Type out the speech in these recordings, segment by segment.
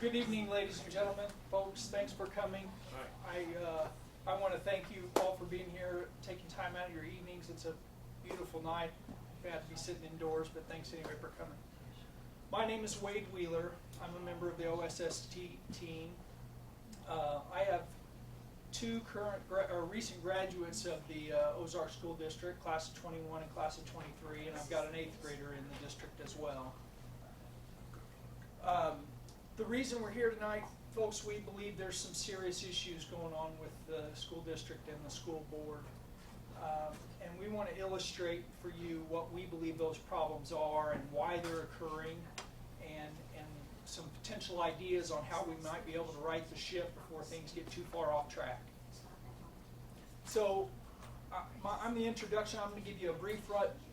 Good evening, ladies and gentlemen, folks. Thanks for coming. I want to thank you all for being here, taking time out of your evenings. It's a beautiful night. Bad to be sitting indoors, but thanks anyway for coming. My name is Wade Wheeler. I'm a member of the OSST team. I have two recent graduates of the Ozark School District, class of 21 and class of 23, and I've got an 8th grader in the district as well. The reason we're here tonight, folks, we believe there's some serious issues going on with the school district and the school board. And we want to illustrate for you what we believe those problems are and why they're occurring, and some potential ideas on how we might be able to right the ship before things get too far off track. So I'm the introduction. I'm going to give you a brief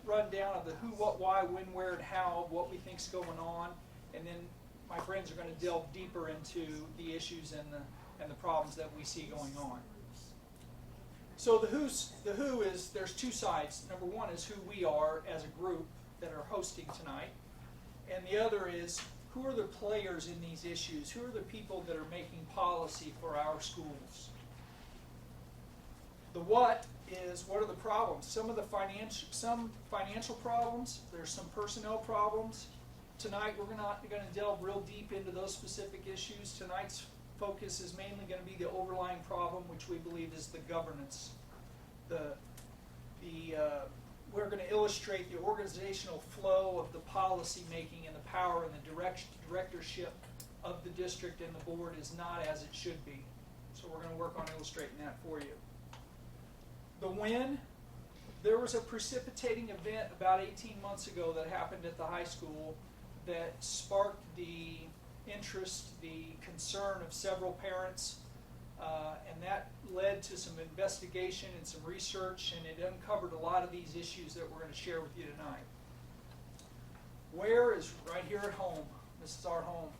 rundown of the who, what, why, when, where, and how of what we think is going on, and then my friends are going to delve deeper into the issues and the problems that we see going on. So the who is, there's two sides. Number one is who we are as a group that are hosting tonight, and the other is who are the players in these issues? Who are the people that are making policy for our schools? The what is, what are the problems? Some financial problems. There's some personnel problems. Tonight we're not going to delve real deep into those specific issues. Tonight's focus is mainly going to be the overlying problem, which we believe is the governance. We're going to illustrate the organizational flow of the policy making and the power and the directorship of the district and the board is not as it should be. So we're going to work on illustrating that for you. The when, there was a precipitating event about 18 months ago that happened at the high school that sparked the interest, the concern of several parents, and that led to some investigation and some research, and it uncovered a lot of these issues that we're going to share with you tonight. Where is right here at home. This is our home.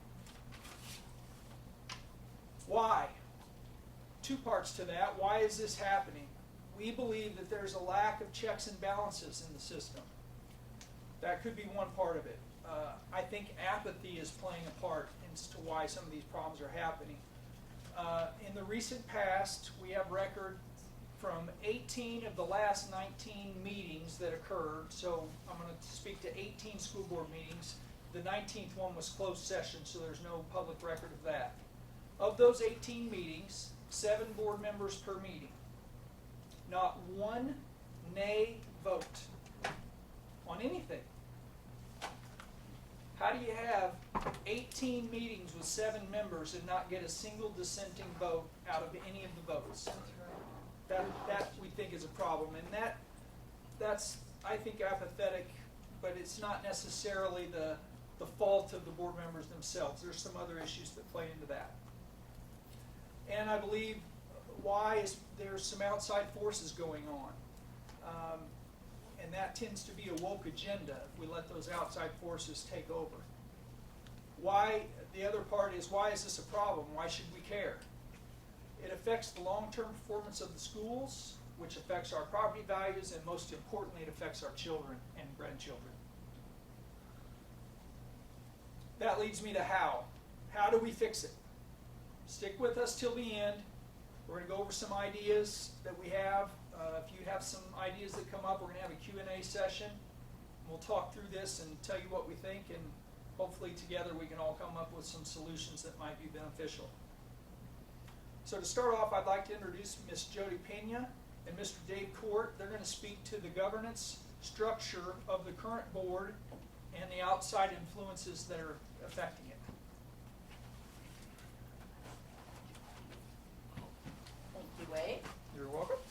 Why? Two parts to that. Why is this happening? We believe that there's a lack of checks and balances in the system. That could be one part of it. I think apathy is playing a part as to why some of these problems are happening. In the recent past, we have record from 18 of the last 19 meetings that occurred. So I'm going to speak to 18 school board meetings. The 19th one was closed session, so there's no public record of that. Of those 18 meetings, 7 board members per meeting. Not one nay vote on anything. How do you have 18 meetings with 7 members and not get a single dissenting vote out of any of the votes? That we think is a problem, and that's I think apathetic, but it's not necessarily the fault of the board members themselves. There's some other issues that play into that. And I believe why is there's some outside forces going on. And that tends to be a woke agenda if we let those outside forces take over. Why, the other part is, why is this a problem? Why should we care? It affects the long-term performance of the schools, which affects our property values, and most importantly, it affects our children and grandchildren. That leads me to how. How do we fix it? Stick with us till the end. We're going to go over some ideas that we have. If you have some ideas that come up, we're going to have a Q&A session. We'll talk through this and tell you what we think, and hopefully together we can all come up with some solutions that might be beneficial. So to start off, I'd like to introduce Ms. Jody Pena and Mr. Dave Court. They're going to speak to the governance structure of the current board and the outside influences that are affecting it. Thank you, Wade. You're welcome.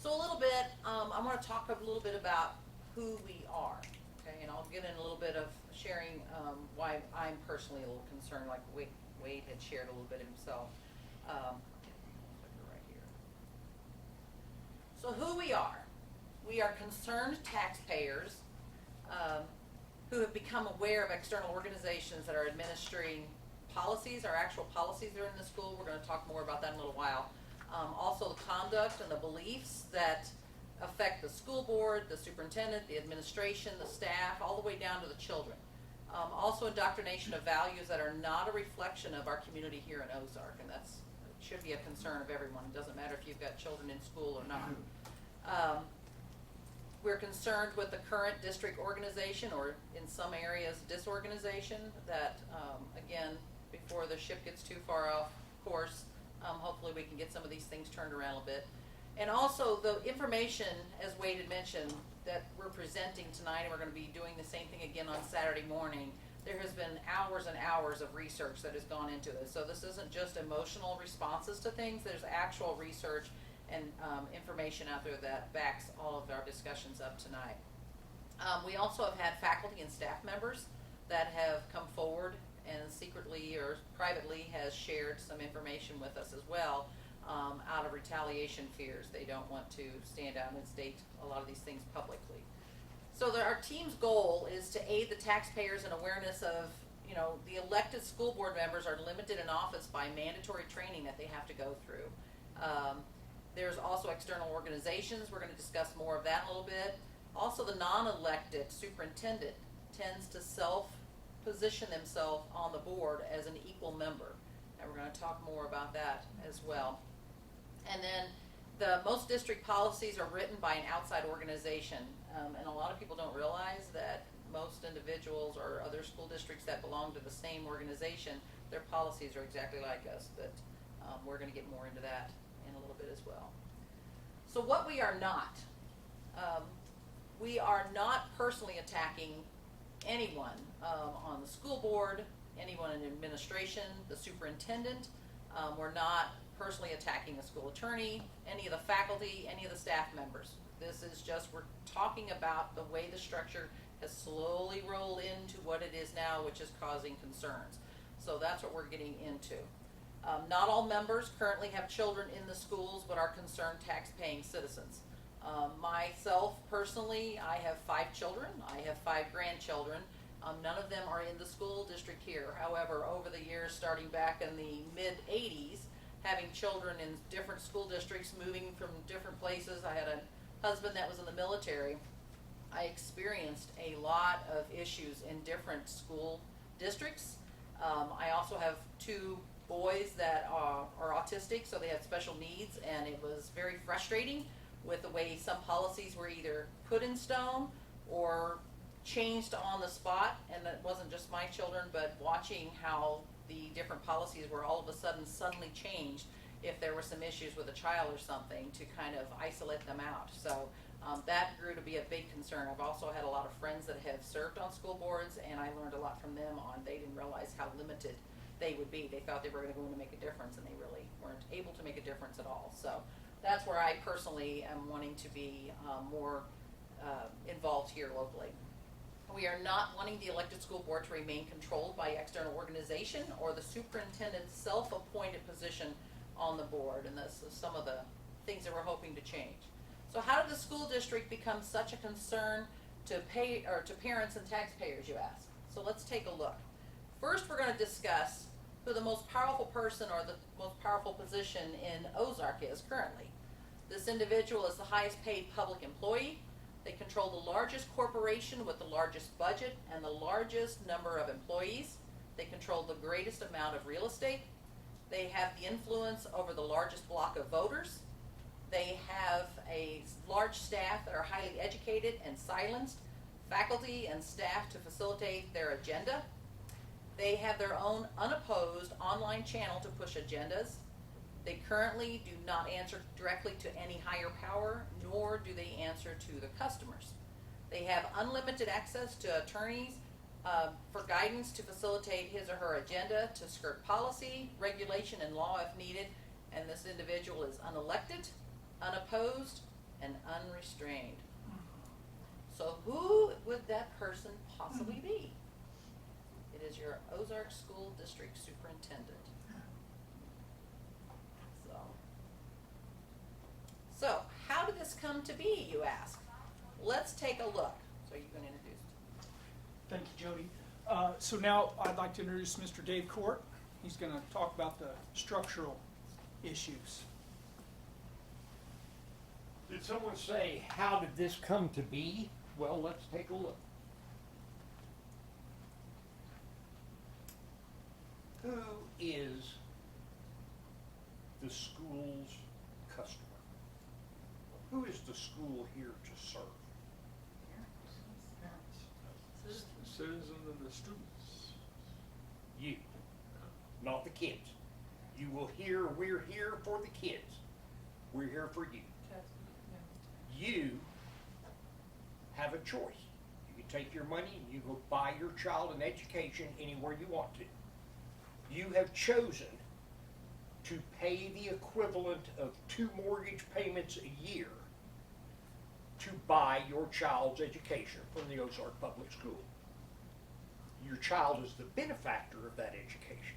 So a little bit, I'm going to talk a little bit about who we are, okay? And I'll get in a little bit of sharing why I'm personally a little concerned, like Wade had shared a little bit himself. Right here. So who we are concerned taxpayers who have become aware of external organizations that are administering policies, our actual policies that are in the school. We're going to talk more about that in a little while. Also the conduct and the beliefs that affect the school board, the superintendent, the administration, the staff, all the way down to the children. Also indoctrination of values that are not a reflection of our community here in Ozark, and that's, it should be a concern of everyone. It doesn't matter if you've got children in school or not. We're concerned with the current district organization, or in some areas disorganization, that, again, before the ship gets too far off course, hopefully we can get some of these things turned around a bit. And also the information, as Wade had mentioned, that we're presenting tonight, and we're gonna be doing the same thing again on Saturday morning. There has been hours and hours of research that has gone into this. So this isn't just emotional responses to things, there's actual research and information out there that backs all of our discussions up tonight. We also have had faculty and staff members that have come forward and secretly or privately has shared some information with us as well, out of retaliation fears. They don't want to stand out and state a lot of these things publicly. So our team's goal is to aid the taxpayers in awareness of, you know, the elected school board members are limited in office by mandatory training that they have to go through. There's also external organizations. We're going to discuss more of that in a little bit. Also, the non-elected superintendent tends to self-position themselves on the board as an equal member. And we're going to talk more about that as well. And then most district policies are written by an outside organization. And a lot of people don't realize that most individuals or other school districts that belong to the same organization, their policies are exactly like us. But we're going to get more into that in a little bit as well. So what we are not personally attacking anyone on the school board, anyone in administration, the superintendent. We're not personally attacking a school attorney, any of the faculty, any of the staff members. This is just, we're talking about the way the structure has slowly rolled into what it is now, which is causing concerns. So that's what we're getting into. Not all members currently have children in the schools, but are concerned tax-paying citizens. Myself, personally, I have 5 children. I have 5 grandchildren. None of them are in the school district here. However, over the years, starting back in the mid-'80s, having children in different school districts, moving from different places. I had a husband that was in the military. I experienced a lot of issues in different school districts. I also have 2 boys that are autistic, so they had special needs, and it was very frustrating with the way some policies were either put in stone or changed on the spot. And that wasn't just my children, but watching how the different policies were all of a sudden suddenly changed if there were some issues with a child or something, to kind of isolate them out. So that grew to be a big concern. I've also had a lot of friends that have served on school boards, and I learned a lot from them on, they didn't realize how limited they would be. They thought they were going to go in and make a difference, and they really weren't able to make a difference at all. So that's where I personally am wanting to be more involved here locally. We are not wanting the elected school board to remain controlled by external organization or the superintendent's self-appointed position on the board, and this is some of the things that we're hoping to change. So how did the school district become such a concern to parents and taxpayers, you ask? So let's take a look. First, we're going to discuss who the most powerful person or the most powerful position in Ozark is currently. This individual is the highest paid public employee. They control the largest corporation with the largest budget and the largest number of employees. They control the greatest amount of real estate. They have the influence over the largest block of voters. They have a large staff that are highly educated and silenced, faculty and staff to facilitate their agenda. They have their own unopposed online channel to push agendas. They currently do not answer directly to any higher power, nor do they answer to the customers. They have unlimited access to attorneys for guidance to facilitate his or her agenda, to skirt policy, regulation, and law if needed. And this individual is unelected, unopposed, and unrestrained. So who would that person possibly be? It is your Ozark School District Superintendent. So how did this come to be, you ask? Let's take a look. So you're going to introduce. Thank you, Jody. So now I'd like to introduce Mr. Dave Court. He's going to talk about the structural issues. Did someone say, how did this come to be? Well, let's take a look. is the school's customer? Who is the school here to serve? Citizens and the students. You, not the kids. You will hear, we're here for the kids. We're here for you. You have a choice. You can take your money and you go buy your child an education anywhere you want to. You have chosen to pay the equivalent of 2 mortgage payments a year to buy your child's education from the Ozark Public School. Your child is the benefactor of that education,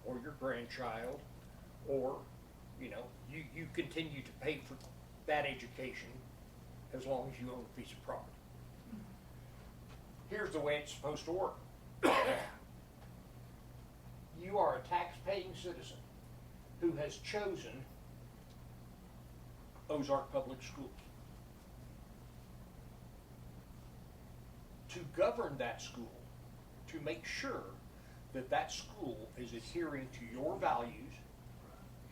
or your grandchild, or, you know, you continue to pay for that education as long as you own a piece of property. Here's the way it's supposed to work. You are a tax-paying citizen who has chosen Ozark Public Schools. To govern that school, to make sure that that school is adhering to your values,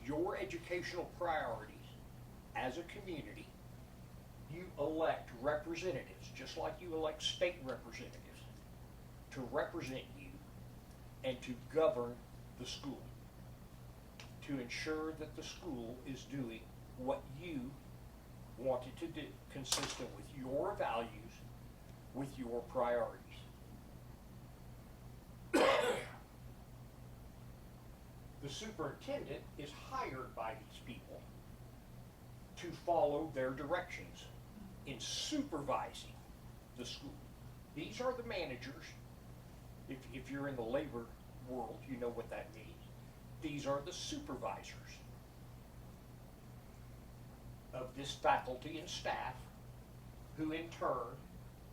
your educational priorities as a community, you elect representatives, just like you elect state representatives, to represent you and to govern the school, to ensure that the school is doing what you want it to do, consistent with your values, with your priorities. The superintendent is hired by these people to follow their directions in supervising the school. These are the managers. If you're in the labor world, you know what that means. These are the supervisors of this faculty and staff, who in turn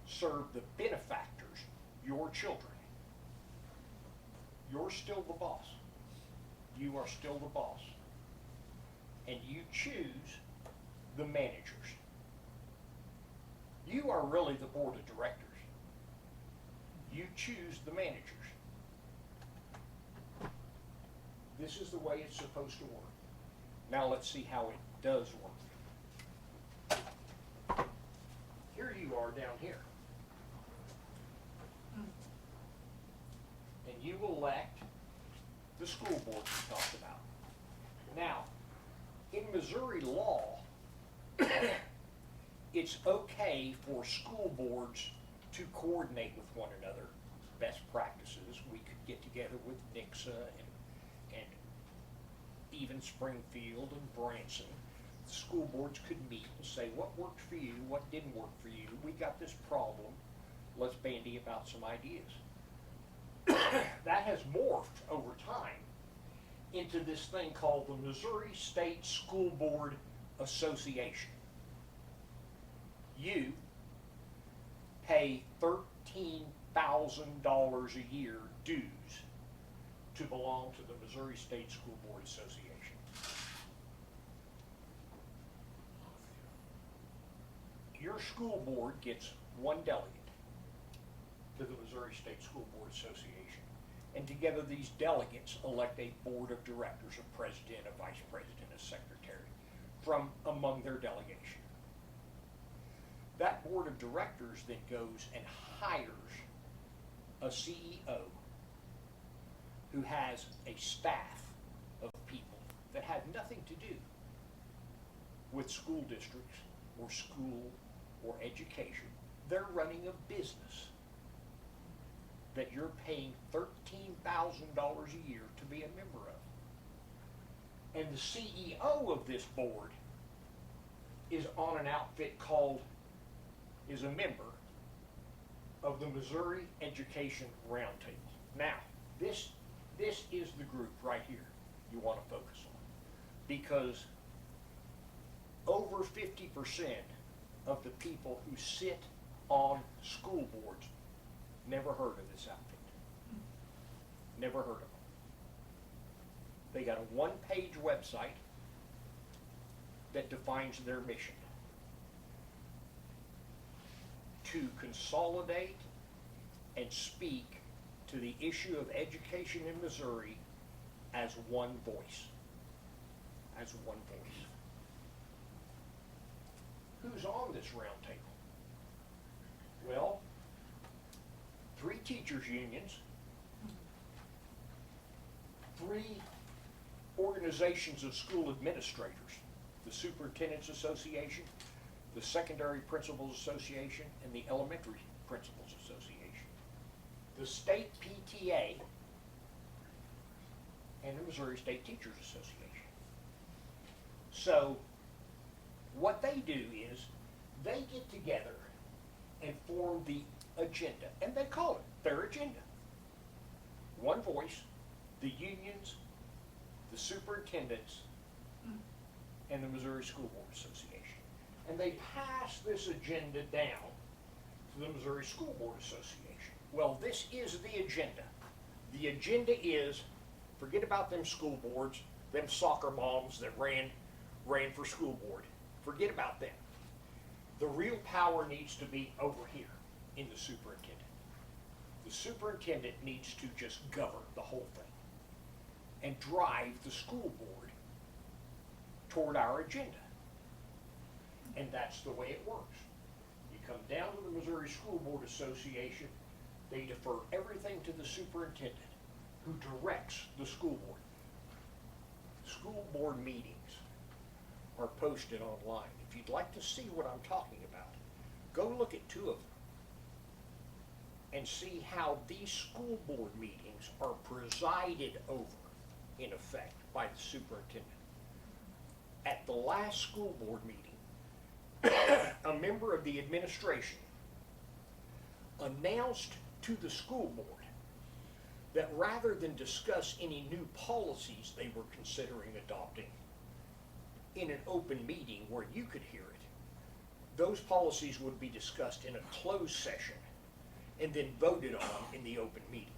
serve the benefactors, your children. You're still the boss. You are still the boss. And you choose the managers. You are really the board of directors. You choose the managers. This is the way it's supposed to work. Now let's see how it does work. Here you are down here. And you elect the school board we talked about. Now, in Missouri law, it's okay for school boards to coordinate with one another, best practices. We could get together with Nixa and even Springfield and Branson. The school boards could meet and say, what worked for you, what didn't work for you, we got this problem, let's bandy about some ideas. That has morphed over time into this thing called the Missouri State School Board Association. You pay $13,000 a year dues to belong to the Missouri State School Board Association. Your school board gets one delegate to the Missouri State School Board Association. And together these delegates elect a board of directors, a president, a vice president, a secretary, from among their delegation. That board of directors then goes and hires a CEO who has a staff of people that have nothing to do with school districts or school or education. They're running a business that you're paying $13,000 a year to be a member of. And the CEO of this board is on an outfit is a member of the Missouri Education Roundtable. Now, this is the group right here you want to focus on, because over 50% of the people who sit on school boards never heard of this outfit. Never heard of them. They got a one-page website that defines their mission: to consolidate and speak to the issue of education in Missouri as one voice. As one voice. Who's on this round table? Well, 3 teachers' unions, 3 organizations of school administrators, the Superintendent's Association, the Secondary Principals Association, and the Elementary Principals Association, the State PTA, and the Missouri State Teachers Association. So, what they do is, they get together and form the agenda, and they call it their agenda. One voice, the unions, the superintendents, and the Missouri School Board Association. And they pass this agenda down to the Missouri School Board Association. Well, this is the agenda. The agenda is, forget about them school boards, them soccer moms that ran for school board. Forget about them. The real power needs to be over here in the superintendent. The superintendent needs to just govern the whole thing and drive the school board toward our agenda. And that's the way it works. You come down to the Missouri School Board Association, they defer everything to the superintendent, who directs the school board. School board meetings are posted online. If you'd like to see what I'm talking about, go look at 2 of them and see how these school board meetings are presided over, in effect, by the superintendent. At the last school board meeting, a member of the administration announced to the school board that rather than discuss any new policies they were considering adopting in an open meeting where you could hear it, those policies would be discussed in a closed session and then voted on in the open meeting.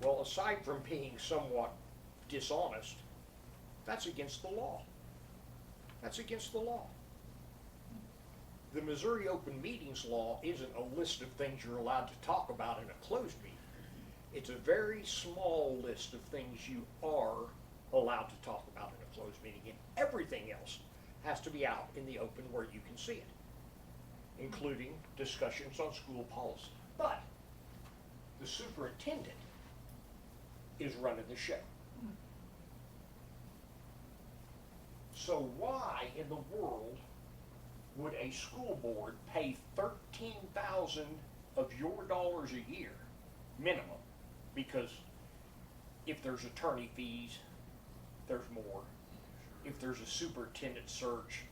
Well, aside from being somewhat dishonest, that's against the law. That's against the law. The Missouri Open Meetings Law isn't a list of things you're allowed to talk about in a closed meeting. It's a very small list of things you are allowed to talk about in a closed meeting, and everything else has to be out in the open where you can see it, including discussions on school policy. But the superintendent is running the show. So why in the world would a school board pay $13,000 of your dollars a year minimum? Because if there's attorney fees, there's more. If there's a superintendent search,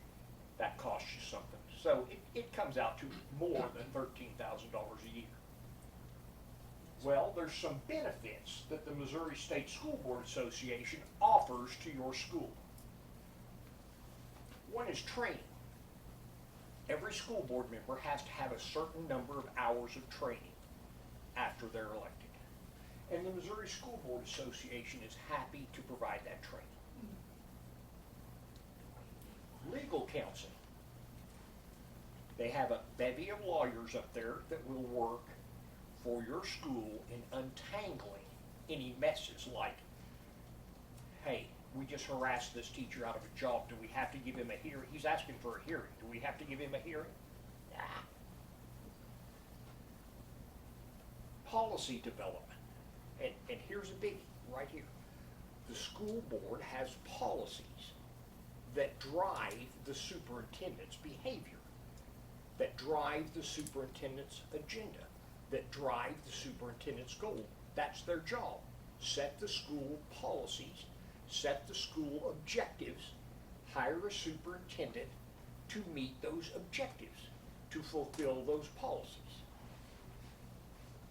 that costs you something. So it comes out to more than $13,000 a year. Well, there's some benefits that the Missouri State School Board Association offers to your school. One is training. Every school board member has to have a certain number of hours of training after they're elected. And the Missouri School Board Association is happy to provide that training. Legal counsel. They have a bevy of lawyers up there that will work for your school in untangling any messes like, hey, we just harassed this teacher out of a job. Do we have to give him a hearing? He's asking for a hearing. Do we have to give him a hearing? Nah. Policy development. And here's a biggie right here. The school board has policies that drive the superintendent's behavior, that drive the superintendent's agenda, that drive the superintendent's goal. That's their job. Set the school policies, set the school objectives, hire a superintendent to meet those objectives, to fulfill those policies.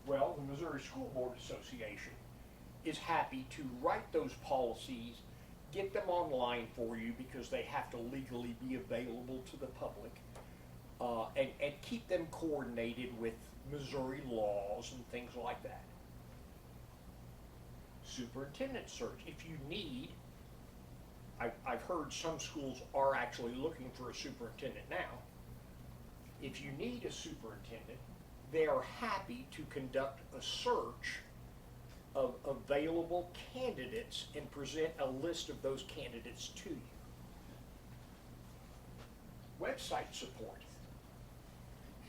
Well, the Missouri School Board Association is happy to write those policies, get them online for you because they have to legally be available to the public, and keep them coordinated with Missouri laws and things like that. Superintendent search. If you need, I've heard some schools are actually looking for a superintendent now. If you need a superintendent, they are happy to conduct a search of available candidates and present a list of those candidates to you. Website support.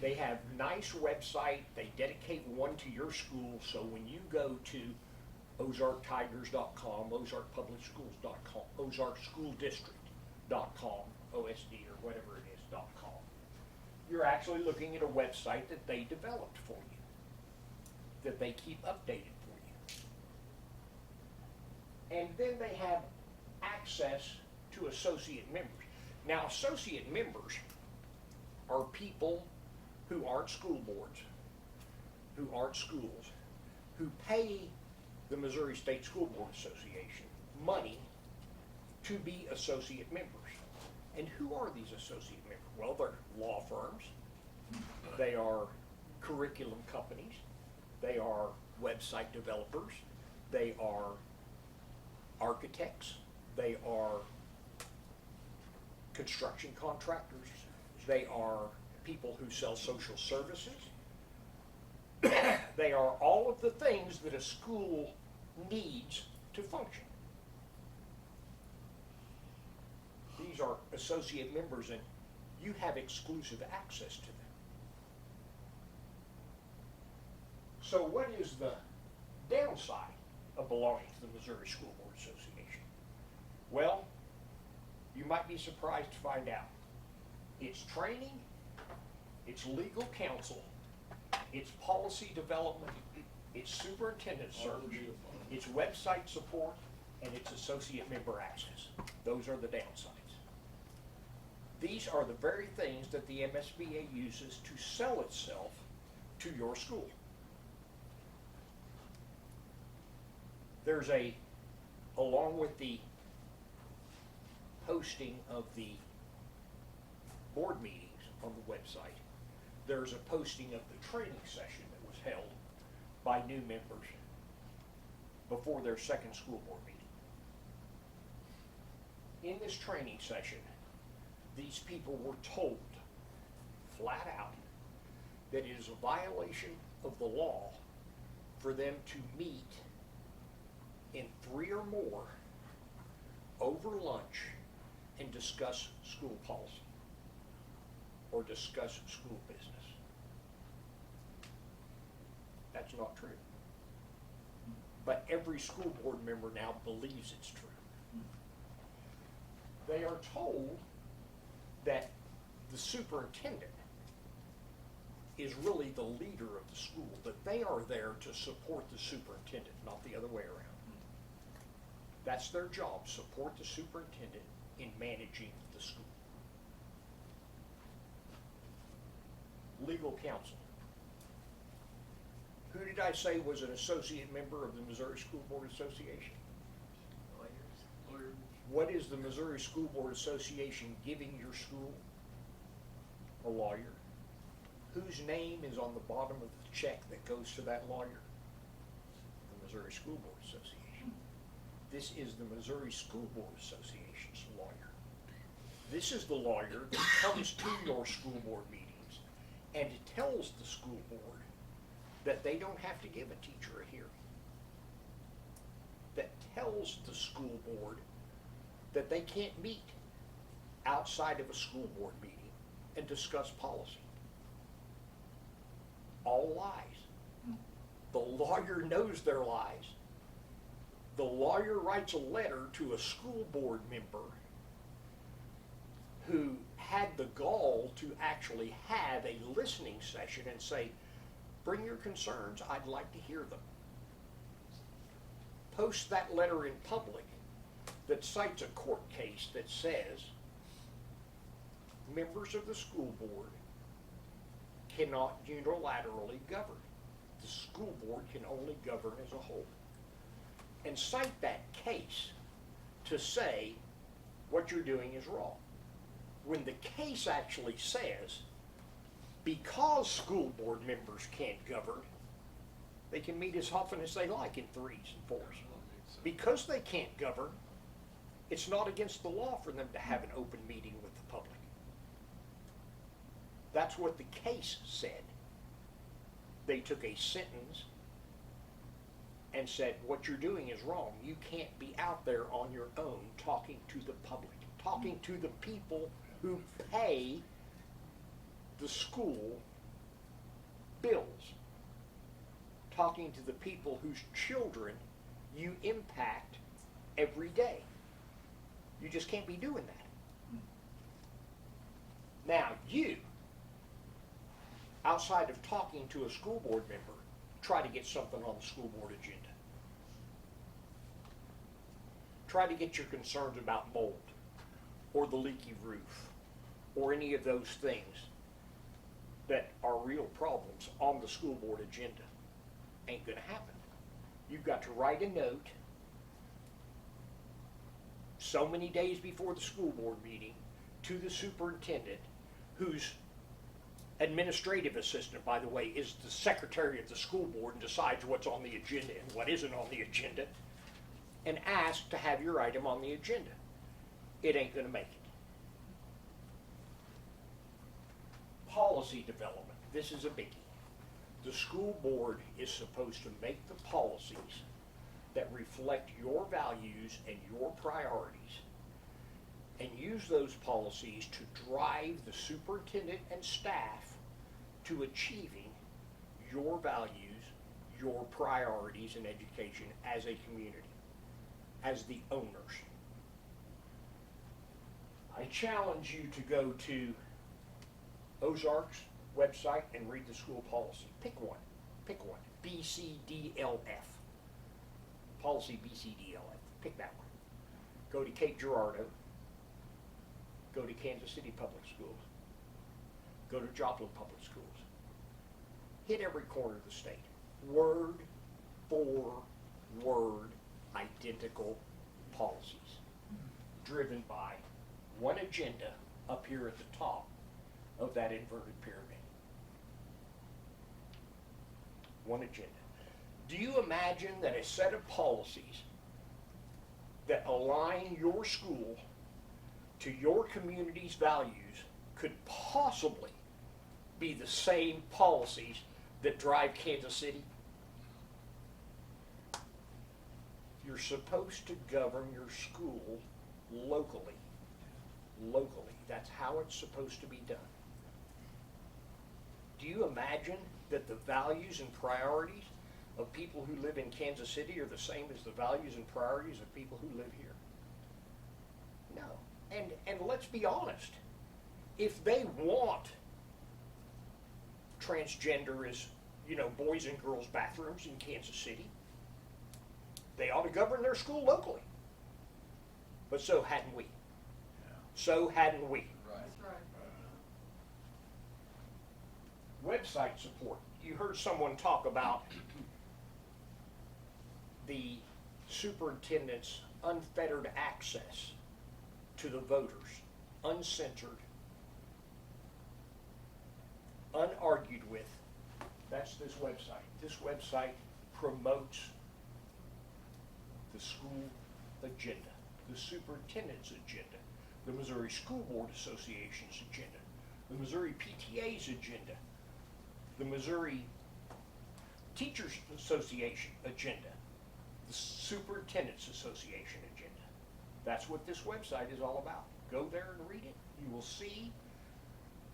They have nice website, they dedicate one to your school, so when you go to ozarktigers.com, ozarkpublicschools.com, ozarkschooldistrict.com, OSD or whatever it is, .com, you're actually looking at a website that they developed for you, that they keep updated for you. And then they have access to associate members. Now, associate members are people who aren't school boards, who aren't schools, who pay the Missouri State School Board Association money to be associate members. And who are these associate members? Well, they're law firms, they are curriculum companies, they are website developers, they are architects, they are construction contractors, they are people who sell social services. They are all of the things that a school needs to function. These are associate members, and you have exclusive access to them. So what is the downside of belonging to the Missouri School Board Association? Well, you might be surprised to find out. It's training, it's legal counsel, it's policy development, it's superintendent search, it's website support, and it's associate member access. Those are the downsides. These are the very things that the MSBA uses to sell itself to your school. There's along with the posting of the board meetings on the website, there's a posting of the training session that was held by new members before their second school board meeting. In this training session, these people were told flat out that it is a violation of the law for them to meet in 3 or more over lunch and discuss school policy or discuss school business. That's not true. But every school board member now believes it's true. They are told that the superintendent is really the leader of the school, that they are there to support the superintendent, not the other way around. That's their job, support the superintendent in managing the school. Legal counsel. Who did I say was an associate member of the Missouri School Board Association? Lawyers. What is the Missouri School Board Association giving your school? A lawyer. Whose name is on the bottom of the check that goes to that lawyer? The Missouri School Board Association. This is the Missouri School Board Association's lawyer. This is the lawyer that comes to your school board meetings and tells the school board that they don't have to give a teacher a hearing. That tells the school board that they can't meet outside of a school board meeting and discuss policy. All lies. The lawyer knows their lies. The lawyer writes a letter to a school board member who had the gall to actually have a listening session and say, bring your concerns, I'd like to hear them. Post that letter in public that cites a court case that says members of the school board cannot unilaterally govern. The school board can only govern as a whole. And cite that case to say what you're doing is wrong. When the case actually says, because school board members can't govern, they can meet as often as they like in 3s and 4s. Because they can't govern, it's not against the law for them to have an open meeting with the public. That's what the case said. They took a sentence and said, what you're doing is wrong. You can't be out there on your own talking to the public, talking to the people who pay the school bills, talking to the people whose children you impact every day. You just can't be doing that. Now, you, outside of talking to a school board member, try to get something on the school board agenda. Try to get your concerns about mold, or the leaky roof, or any of those things that are real problems on the school board agenda. Ain't gonna happen. You've got to write a note so many days before the school board meeting to the superintendent, whose administrative assistant, by the way, is the secretary of the school board and decides what's on the agenda and what isn't on the agenda, and ask to have your item on the agenda. It ain't gonna make it. Policy development. This is a biggie. The school board is supposed to make the policies that reflect your values and your priorities, and use those policies to drive the superintendent and staff to achieving your values, your priorities in education as a community, as the owners. I challenge you to go to Ozark's website and read the school policy. Pick one. Pick one. BCDLF. Policy BCDLF. Pick that one. Go to Cape Girardeau. Go to Kansas City Public Schools. Go to Joplin Public Schools. Hit every corner of the state. Word for word identical policies, driven by one agenda up here at the top of that inverted pyramid. One agenda. Do you imagine that a set of policies that align your school to your community's values could possibly be the same policies that drive Kansas City? You're supposed to govern your school locally. Locally. That's how it's supposed to be done. Do you imagine that the values and priorities of people who live in Kansas City are the same as the values and priorities of people who live here? No. And let's be honest. If they want transgender as, boys and girls bathrooms in Kansas City, they ought to govern their school locally. But so hadn't we. Yeah. So hadn't we. Right. That's right. Website support. You heard someone talk about the superintendent's unfettered access to the voters, uncensored, unargued with. That's this website. This website promotes the school agenda, the superintendent's agenda, the Missouri School Board Association's agenda, the Missouri PTA's agenda, the Missouri Teachers Association agenda, the Superintendent's Association agenda. That's what this website is all about. Go there and read it. You will see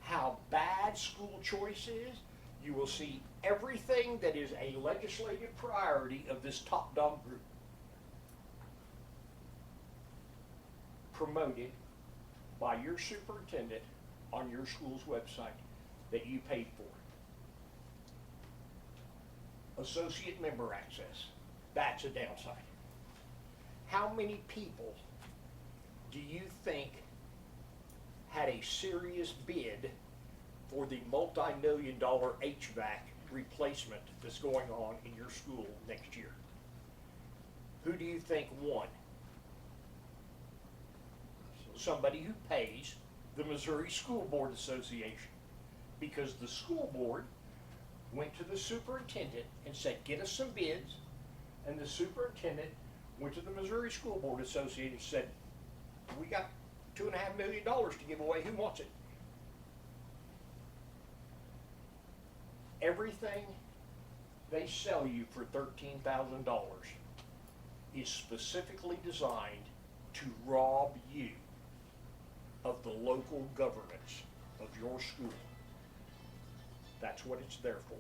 how bad school choice is. You will see everything that is a legislative priority of this top dog group promoted by your superintendent on your school's website that you paid for. Associate member access, that's a downside. How many people do you think had a serious bid for the multi-million-dollar HVAC replacement that's going on in your school next year? Who do you think won? Somebody who pays the Missouri School Board Association, because the school board went to the superintendent and said, get us some bids, and the superintendent went to the Missouri School Board Association and said, we got $2.5 million to give away, who wants it? Everything they sell you for $13,000 is specifically designed to rob you of the local governance of your school. That's what it's there for.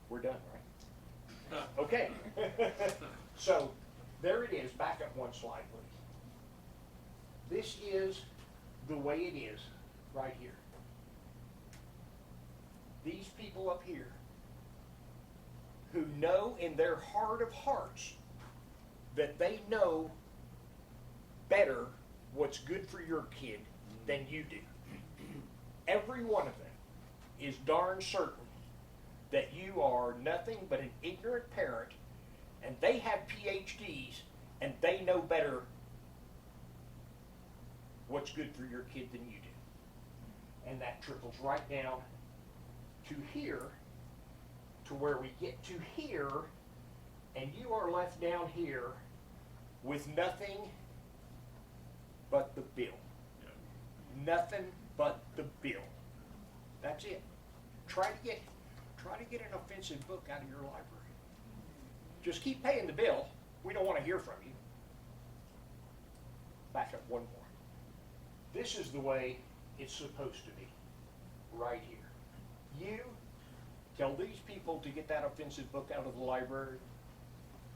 We're done, right? Okay. So, there it is. Back up one slide, please. This is the way it is right here. These people up here who know in their heart of hearts that they know better what's good for your kid than you do. Every one of them is darn certain that you are nothing but an ignorant parent, and they have PhDs and they know better what's good for your kid than you do. And that trickles right down to here, to where we get to here, and you are left down here with nothing but the bill. Nothing but the bill. That's it. Try to get an offensive book out of your library. Just keep paying the bill. We don't want to hear from you. Back up one more. This is the way it's supposed to be. Right here. You tell these people to get that offensive book out of the library,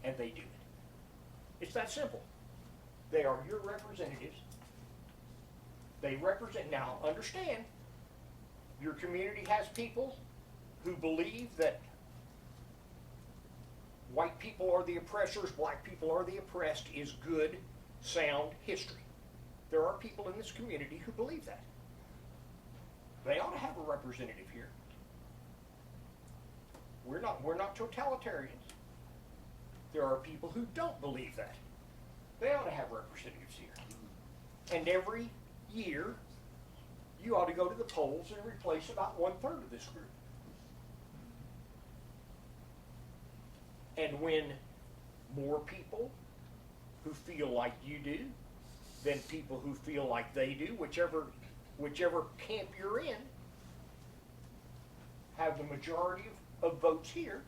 and they do it. It's that simple. They are your representatives. They represent, now understand, your community has people who believe that white people are the oppressors, black people are the oppressed, is good, sound history. There are people in this community who believe that. They ought to have a representative here. We're not totalitarians. There are people who don't believe that. They ought to have representatives here. And every year, you ought to go to the polls and replace about 1/3 of this group. And when more people who feel like you do than people who feel like they do, whichever camp you're in, have the majority of votes here,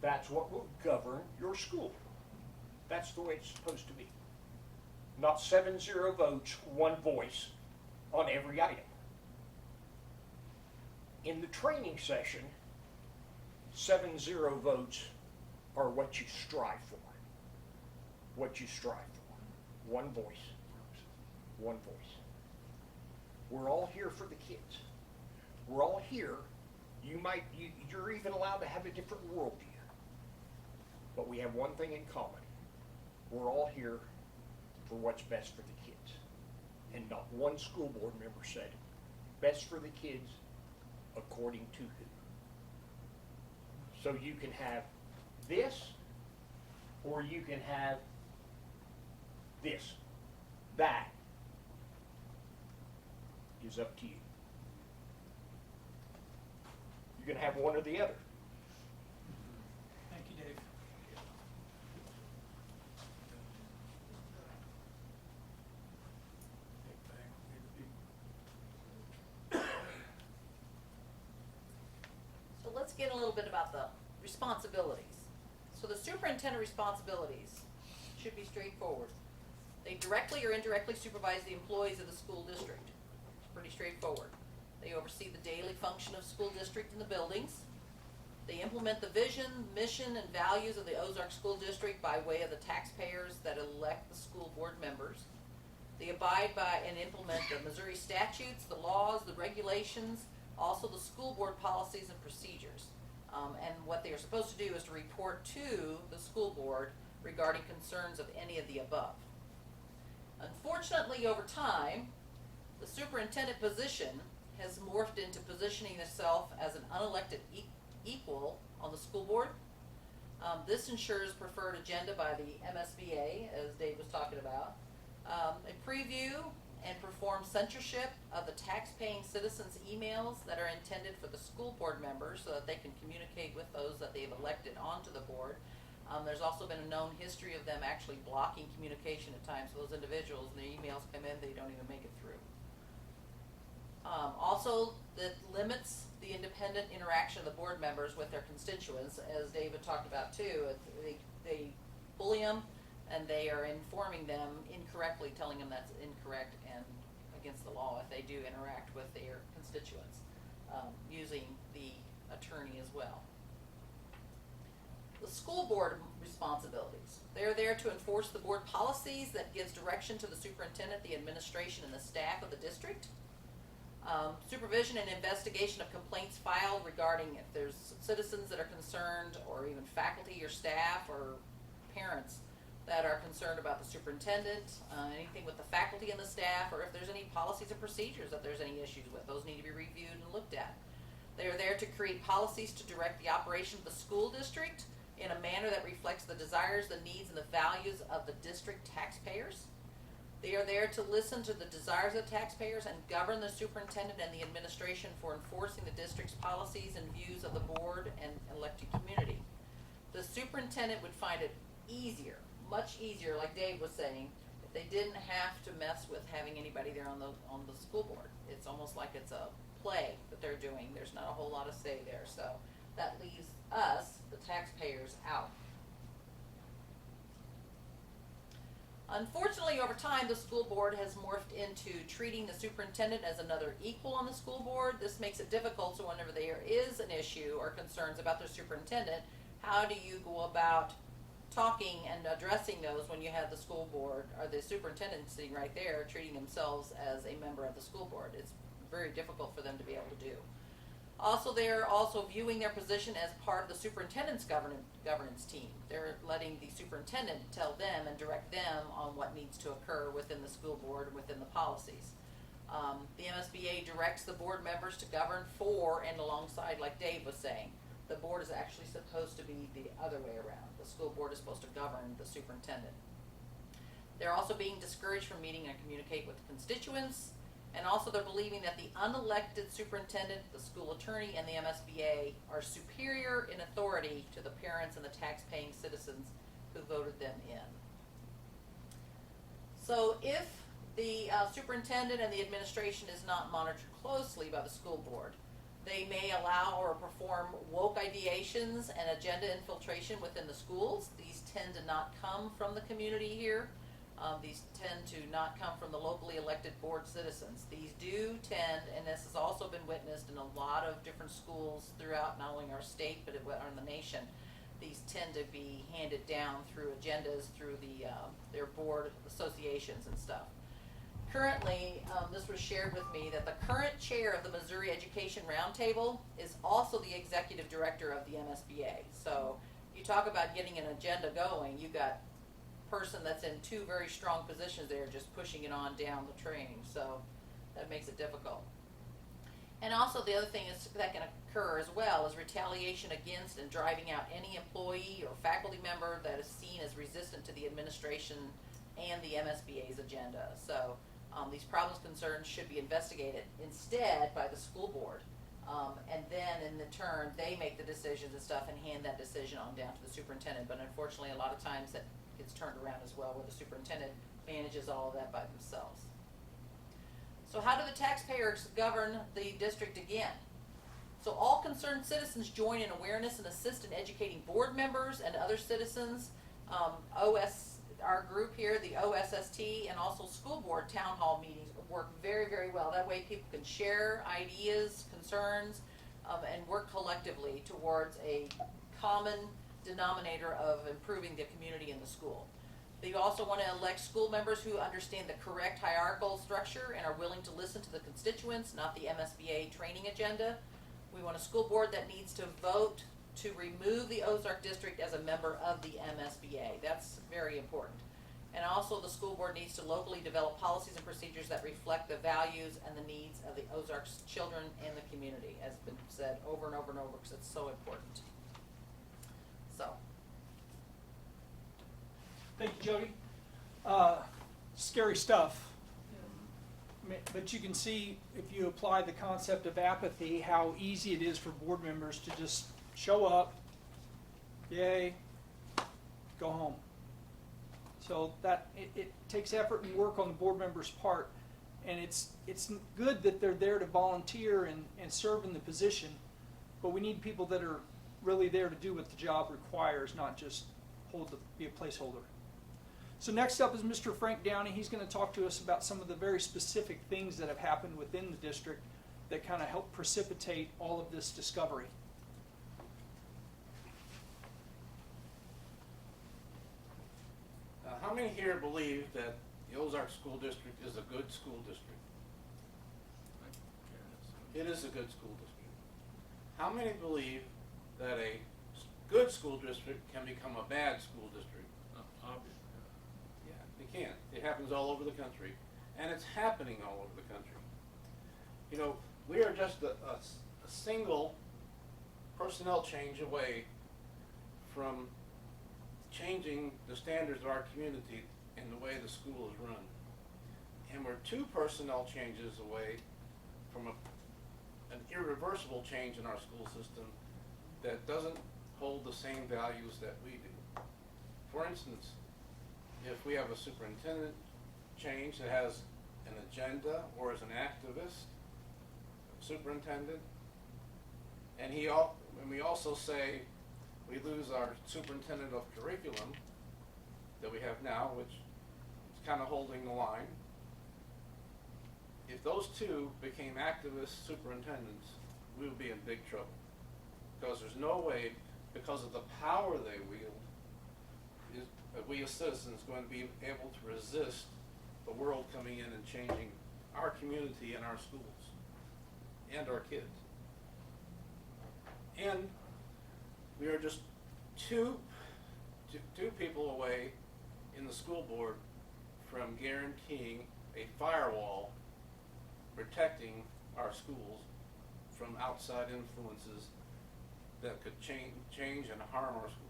that's what will govern your school. That's the way it's supposed to be. Not 7-0 votes, one voice on every item. In the training session, 7-0 votes are what you strive for. What you strive for. One voice. One voice. We're all here for the kids. We're all here. You're even allowed to have a different worldview. But we have one thing in common. We're all here for what's best for the kids. And not one school board member said, best for the kids according to who. So you can have this, or you can have this. That is up to you. You can have one or the other. Thank you, Dave. So let's get a little bit about the responsibilities. So the superintendent responsibilities should be straightforward. They directly or indirectly supervise the employees of the school district. Pretty straightforward. They oversee the daily function of school district in the buildings. They implement the vision, mission, and values of the Ozark School District by way of the taxpayers that elect the school board members. They abide by and implement the Missouri statutes, the laws, the regulations, also the school board policies and procedures. And what they are supposed to do is to report to the school board regarding concerns of any of the above. Unfortunately, over time, the superintendent position has morphed into positioning itself as an unelected equal on the school board. This ensures preferred agenda by the MSBA, as Dave was talking about. They preview and perform censorship of the tax-paying citizens' emails that are intended for the school board members so that they can communicate with those that they've elected onto the board. There's also been a known history of them actually blocking communication at times with those individuals, and their emails come in, they don't even make it through. Also, that limits the independent interaction of the board members with their constituents, as David talked about too. They bully them, and they are informing them incorrectly, telling them that's incorrect and against the law if they do interact with their constituents, using the attorney as well. The school board responsibilities. They're there to enforce the board policies that gives direction to the superintendent, the administration, and the staff of the district. Supervision and investigation of complaints filed regarding if there's citizens that are concerned, or even faculty or staff or parents that are concerned about the superintendent, anything with the faculty and the staff, or if there's any policies or procedures that there's any issues with. Those need to be reviewed and looked at. They are there to create policies to direct the operation of the school district in a manner that reflects the desires, the needs, and the values of the district taxpayers. They are there to listen to the desires of taxpayers and govern the superintendent and the administration for enforcing the district's policies and views of the board and elected community. The superintendent would find it easier, much easier, like Dave was saying, if they didn't have to mess with having anybody there on the school board. It's almost like it's a play that they're doing. There's not a whole lot of say there, so that leaves us, the taxpayers, out. Unfortunately, over time, the school board has morphed into treating the superintendent as another equal on the school board. This makes it difficult, so whenever there is an issue or concerns about the superintendent, how do you go about talking and addressing those when you have the school board or the superintendent sitting right there treating themselves as a member of the school board? It's very difficult for them to be able to do. Also, they're also viewing their position as part of the superintendent's governance team. They're letting the superintendent tell them and direct them on what needs to occur within the school board and within the policies. The MSBA directs the board members to govern for and alongside, like Dave was saying. The board is actually supposed to be the other way around. The school board is supposed to govern the superintendent. They're also being discouraged from meeting and communicate with the constituents. And also they're believing that the unelected superintendent, the school attorney, and the MSBA are superior in authority to the parents and the tax-paying citizens who voted them in. So if the superintendent and the administration is not monitored closely by the school board, they may allow or perform woke ideations and agenda infiltration within the schools. These tend to not come from the community here. These tend to not come from the locally elected board citizens. These do tend, and this has also been witnessed in a lot of different schools throughout not only our state but in the nation. These tend to be handed down through agendas, through their board associations and stuff. Currently, this was shared with me that the current chair of the Missouri Education Roundtable is also the executive director of the MSBA. So you talk about getting an agenda going, you got person that's in two very strong positions there just pushing it on down the train, so that makes it difficult. And also the other thing is that can occur as well is retaliation against and driving out any employee or faculty member that is seen as resistant to the administration and the MSBA's agenda. So these problems, concerns should be investigated instead by the school board, and then in the turn they make the decisions and stuff and hand that decision on down to the superintendent. But unfortunately a lot of times that gets turned around as well, where the superintendent manages all of that by themselves. So how do the taxpayers govern the district again? So all concerned citizens join in awareness and assist in educating board members and other citizens. Our group here, the OSST, and also school board town hall meetings work very, very well. That way people can share ideas, concerns, and work collectively towards a common denominator of improving the community in the school. They also want to elect school members who understand the correct hierarchical structure and are willing to listen to the constituents, not the MSBA training agenda. We want a school board that needs to vote to remove the Ozark district as a member of the MSBA. That's very important. And also the school board needs to locally develop policies and procedures that reflect the values and the needs of the Ozark's children and the community, as has been said over and over and over, because it's so important. So. Thank you, Jody. Scary stuff. But you can see, if you apply the concept of apathy, how easy it is for board members to just show up, yay, go home. So that it takes effort and work on the board members' part. And it's good that they're there to volunteer and serve in the position, but we need people that are really there to do what the job requires, not just be a placeholder. So next up is Mr. Frank Downey. He's going to talk to us about some of the very specific things that have happened within the district that kind of help precipitate all of this discovery. How many here believe that the Ozark School District is a good school district? It is a good school district. How many believe that a good school district can become a bad school district? Obviously. Yeah, it can. It happens all over the country, and it's happening all over the country. You know, we are just a single personnel change away from changing the standards of our community and the way the school is run. And we're 2 personnel changes away from an irreversible change in our school system that doesn't hold the same values that we do. For instance, if we have a superintendent change that has an agenda or is an activist superintendent, and we also say we lose our superintendent of curriculum that we have now, which is kind of holding the line. If those 2 became activist superintendents, we would be in big trouble. Because there's no way, because of the power they wield, we as citizens going to be able to resist the world coming in and changing our community and our schools and our kids. And we are just two people away in the school board from guaranteeing a firewall protecting our schools from outside influences that could change and harm our schools.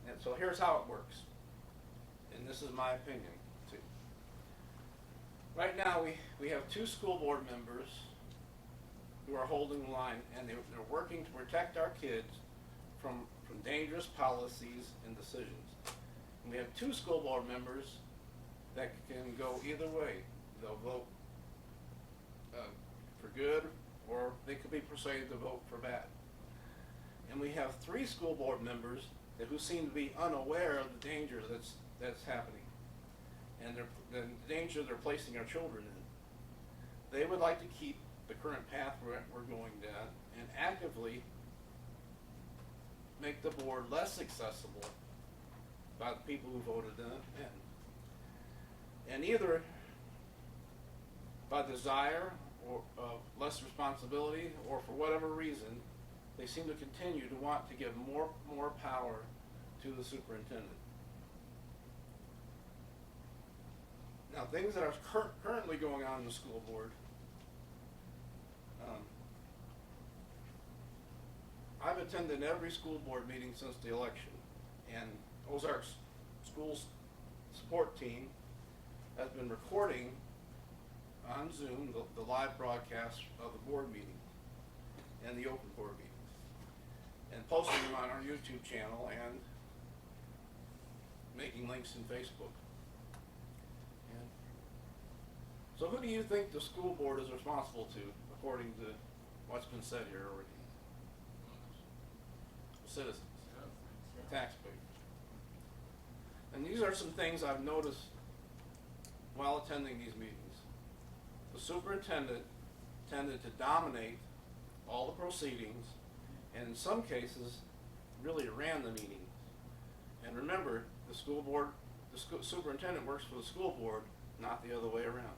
And so here's how it works, and this is my opinion too. Right now we have 2 school board members who are holding the line, and they're working to protect our kids from dangerous policies and decisions. And we have 2 school board members that can go either way. They'll vote for good, or they could be persuaded to vote for bad. And we have 3 school board members who seem to be unaware of the danger that's happening, and the danger they're placing our children in. They would like to keep the current path we're going down and actively make the board less accessible by the people who voted them in. And either by desire or less responsibility, or for whatever reason, they seem to continue to want to give more power to the superintendent. Now, things that are currently going on in the school board. I've attended every school board meeting since the election, and Ozark's schools support team has been recording on Zoom the live broadcast of the board meeting and the open board meetings, and posting them on our YouTube channel and making links in Facebook. And so who do you think the school board is responsible to, according to what's been said here already? Citizens, taxpayers. And these are some things I've noticed while attending these meetings. The superintendent tended to dominate all the proceedings, and in some cases really ran the meetings. And remember, the school board, superintendent works for the school board, not the other way around.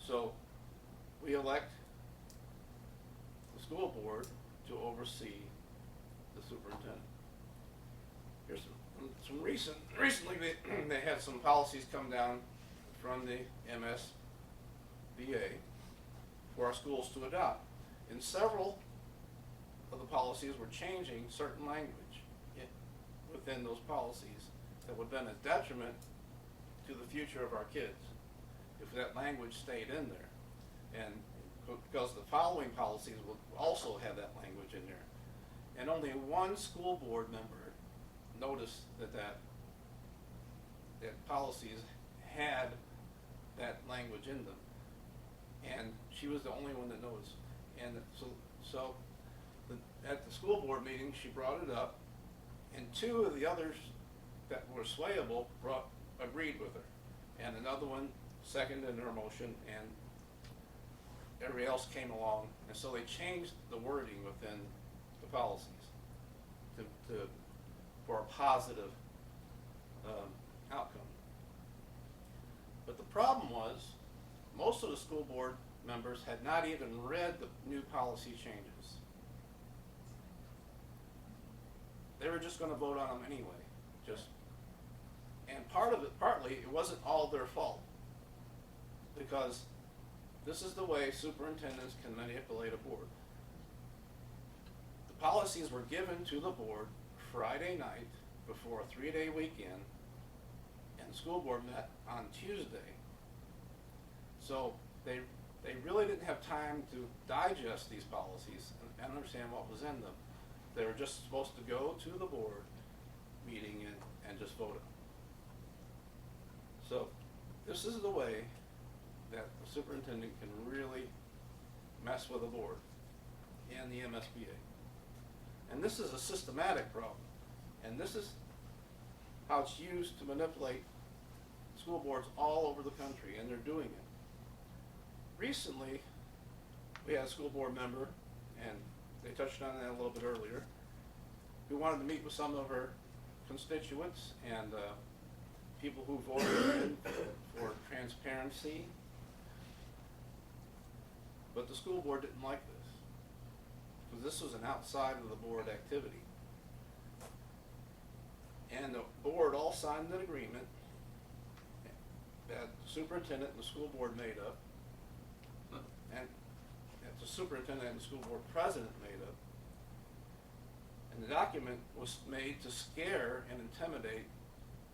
So we elect the school board to oversee the superintendent. Here's some recently they had some policies come down from the MSBA for our schools to adopt. And several of the policies were changing certain language within those policies that would have been a detriment to the future of our kids if that language stayed in there. And because the following policies will also have that language in there. And only one school board member noticed that policies had that language in them. And she was the only one that noticed. And at the school board meeting, she brought it up, and two of the others that were swayable agreed with her. And another one seconded her motion, and everybody else came along. And so they changed the wording within the policies for a positive outcome. But the problem was, most of the school board members had not even read the new policy changes. They were just going to vote on them anyway. And partly, it wasn't all their fault, because this is the way superintendents can manipulate a board. The policies were given to the board Friday night before a 3-day weekend, and the school board met on Tuesday. So they really didn't have time to digest these policies and understand what was in them. They were just supposed to go to the board meeting and just vote it. So this is the way that the superintendent can really mess with a board and the MSBA. And this is a systematic problem. And this is how it's used to manipulate school boards all over the country, and they're doing it. Recently, we had a school board member, and they touched on that a little bit earlier, who wanted to meet with some of her constituents and people who voted for transparency. But the school board didn't like this, because this was an outside of the board activity. And the board all signed an agreement that the superintendent and the school board made up, and that the superintendent and the school board president made up. And the document was made to scare and intimidate,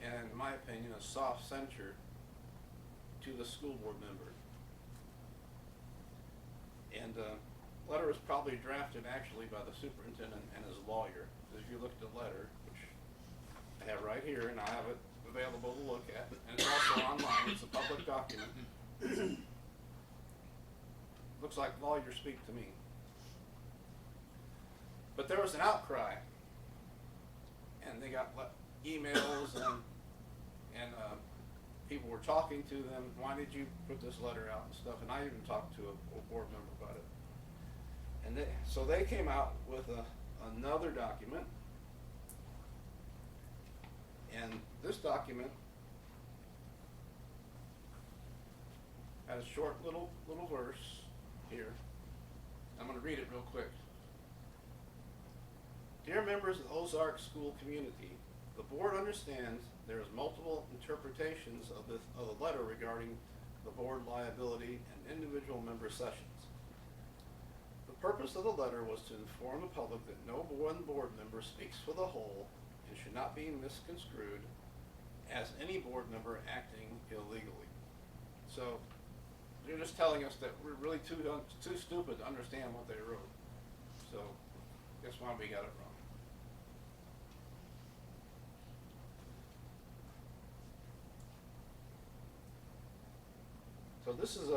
and in my opinion, a soft censure to the school board member. And the letter was probably drafted actually by the superintendent and his lawyer. If you look at the letter, which I have right here, and I have it available to look at, and it's also online, it's a public document. Looks like lawyers speak to me. But there was an outcry, and they got emails, and people were talking to them. Why did you put this letter out and stuff? And I even talked to a board member about it. And so they came out with another document, and this document had a short little verse here. I'm going to read it real quick. Dear members of the Ozark school community, the board understands there is multiple interpretations of the letter regarding the board liability and individual member sessions. The purpose of the letter was to inform the public that no one board member speaks for the whole and should not be misconstrued as any board member acting illegally. So they're just telling us that we're really too stupid to understand what they wrote. So guess why we got it wrong. So this is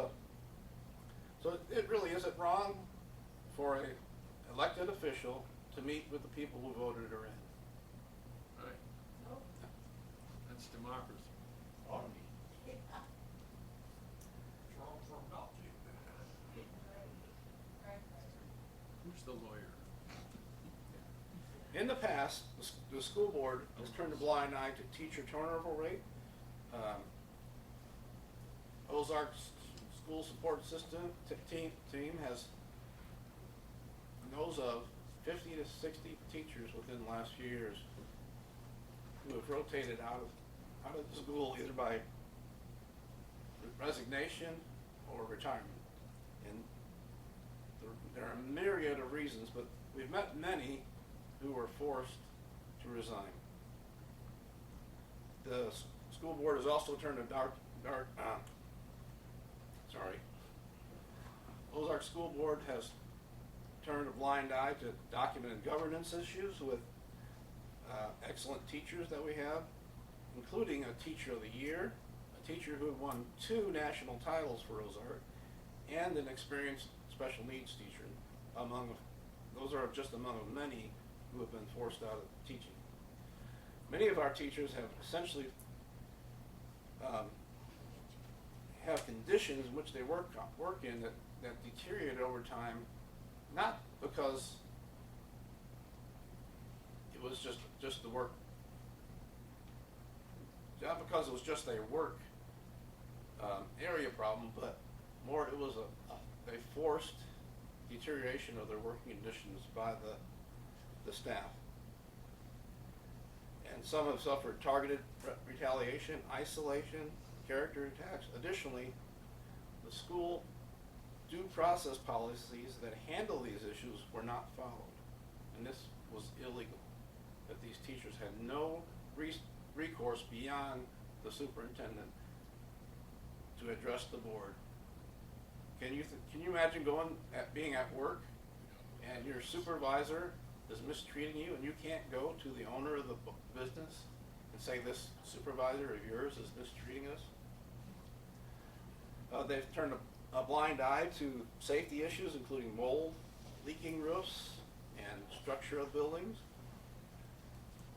so it really isn't wrong for an elected official to meet with the people who voted her in. Right. That's democracy. Who's the lawyer? In the past, the school board has turned a blind eye to teacher turnover rate. Ozark's school support system team knows of 50 to 60 teachers within the last few years who have rotated out of the school either by resignation or retirement. And there are a myriad of reasons, but we've met many who were forced to resign. The school board has also turned Ozark School Board has turned a blind eye to documented governance issues with excellent teachers that we have, including a teacher of the year, a teacher who had won 2 national titles for Ozark, and an experienced special needs teacher. Those are just among many who have been forced out of teaching. Many of our teachers have essentially have conditions in which they work in that deteriorate over time, not because it was just the work, not because it was just a work area problem, but more it was a forced deterioration of their working conditions by the staff. And some have suffered targeted retaliation, isolation, character attacks. Additionally, the school due process policies that handle these issues were not followed, and this was illegal. That these teachers had no recourse beyond the superintendent to address the board. Can you imagine being at work and your supervisor is mistreating you and you can't go to the owner of the business and say, this supervisor of yours is mistreating us? They've turned a blind eye to safety issues, including mold, leaking roofs, and structure of buildings.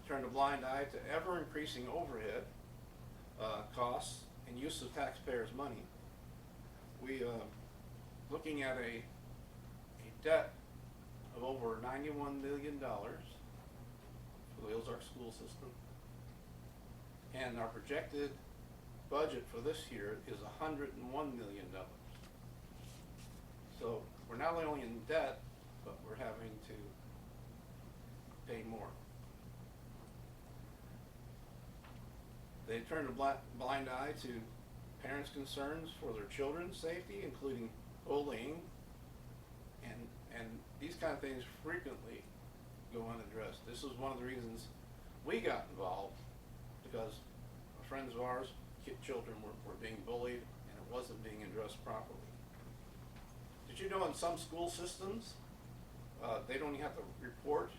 Turned a blind eye to ever increasing overhead costs and use of taxpayers' money. We looking at a debt of over $91 million for the Ozark school system, and our projected budget for this year is $101 million. So we're not only in debt, but we're having to pay more. They turned a blind eye to parents' concerns for their children's safety, including bullying, and these kind of things frequently go unaddressed. This was one of the reasons we got involved, because friends of ours, children were being bullied and it wasn't being addressed properly. Did you know in some school systems they don't even have to report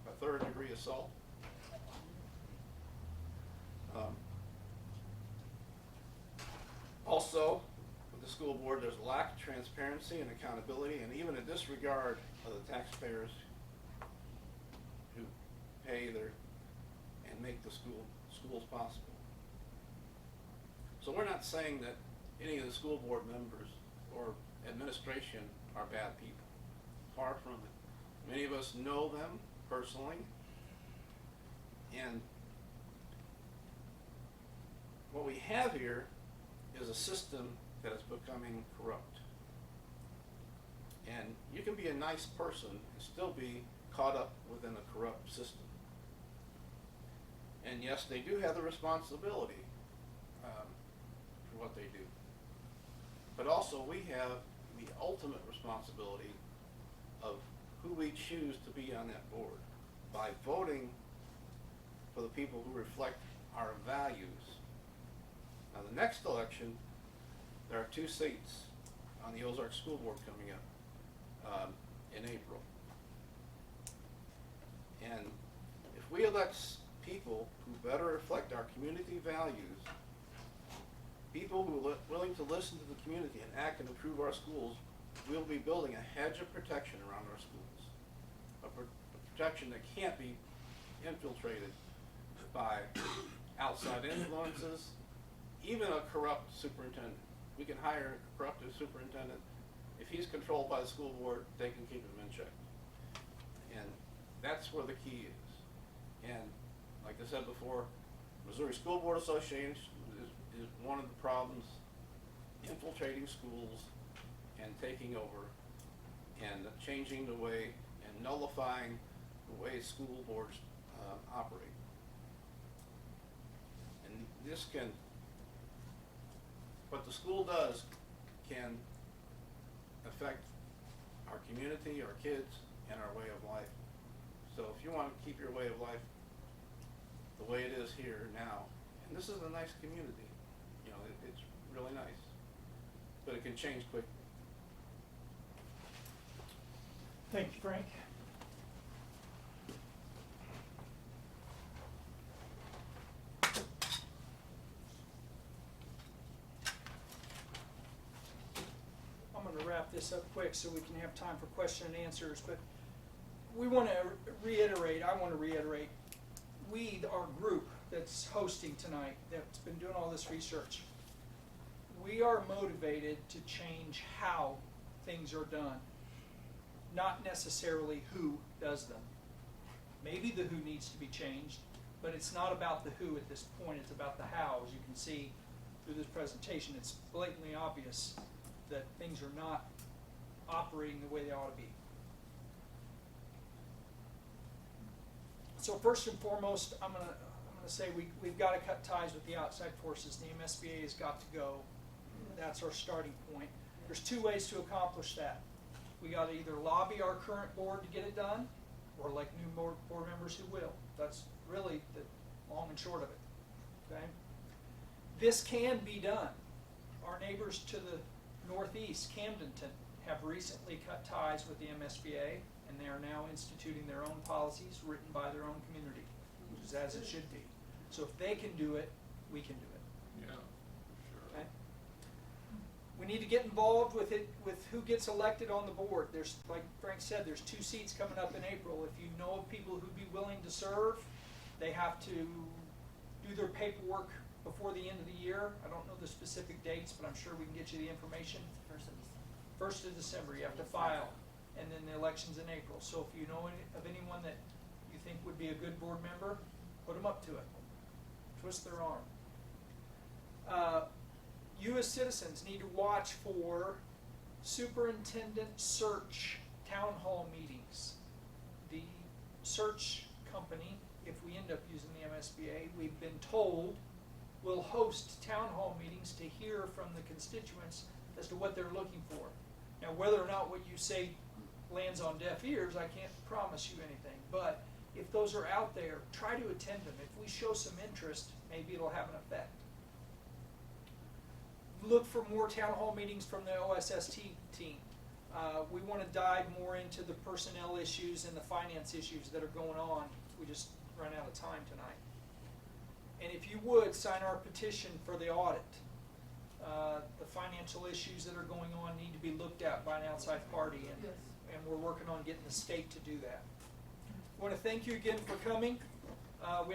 a 3rd-degree assault? Also, with the school board, there's a lack of transparency and accountability, and even a disregard of the taxpayers who pay and make the schools possible. So we're not saying that any of the school board members or administration are bad people. Far from it. Many of us know them personally, and what we have here is a system that is becoming corrupt. And you can be a nice person and still be caught up within a corrupt system. And yes, they do have the responsibility for what they do. But also we have the ultimate responsibility of who we choose to be on that board by voting for the people who reflect our values. Now the next election, there are 2 seats on the Ozark School Board coming up in April. And if we elect people who better reflect our community values, people who are willing to listen to the community and act and improve our schools, we'll be building a hedge of protection around our schools. A protection that can't be infiltrated by outside influences, even a corrupt superintendent. We can hire a corrupt superintendent. If he's controlled by the school board, they can keep him in check. And that's where the key is. And like I said before, Missouri School Board Association is one of the problems, infiltrating schools and taking over and changing the way and nullifying the way school boards operate. And this can, what the school does can affect our community, our kids, and our way of life. So if you want to keep your way of life the way it is here now, and this is a nice community, you know, it's really nice, but it can change quickly. Thank you, Frank. wrap this up quick so we can have time for question and answers, but we want to reiterate, I want to reiterate, our group that's hosting tonight, that's been doing all this research, we are motivated to change how things are done, not necessarily who does them. Maybe the who needs to be changed, but it's not about the who at this point, it's about the how. As you can see through this presentation, it's blatantly obvious that things are not operating the way they ought to be. So first and foremost, I'm gonna say we've got to cut ties with the outside forces. The MSBA has got to go. That's our starting point. There's two ways to accomplish that. We got to either lobby our current board to get it done, or elect new board members who will. That's really the long and short of it. Okay? This can be done. Our neighbors to the northeast, Camdenton, have recently cut ties with the MSBA, and they are now instituting their own policies written by their own community, which is as it should be. So if they can do it, we can do it. Yeah, sure. Okay? We need to get involved with it, with who gets elected on the board. There's, like Frank said, there's 2 seats coming up in April. If you know of people who'd be willing to serve, they have to do their paperwork before the end of the year. I don't know the specific dates, but I'm sure we can get you the information. 1st of December, you have to file, and then the election's in April. So if you know of anyone that you think would be a good board member, put them up to it. Twist their arm. You as citizens need to watch for superintendent search town hall meetings. The search company, if we end up using the MSBA, we've been told will host town hall meetings to hear from the constituents as to what they're looking for. Now, whether or not what you say lands on deaf ears, I can't promise you anything, but if those are out there, try to attend them. If we show some interest, maybe it'll have an effect. Look for more town hall meetings from the OSST team. We want to dive more into the personnel issues and the finance issues that are going on. We just ran out of time tonight. And if you would, sign our petition for the audit. The financial issues that are going on need to be looked at by an outside party, and we're working on getting the state to do that. I want to thank you again for coming. We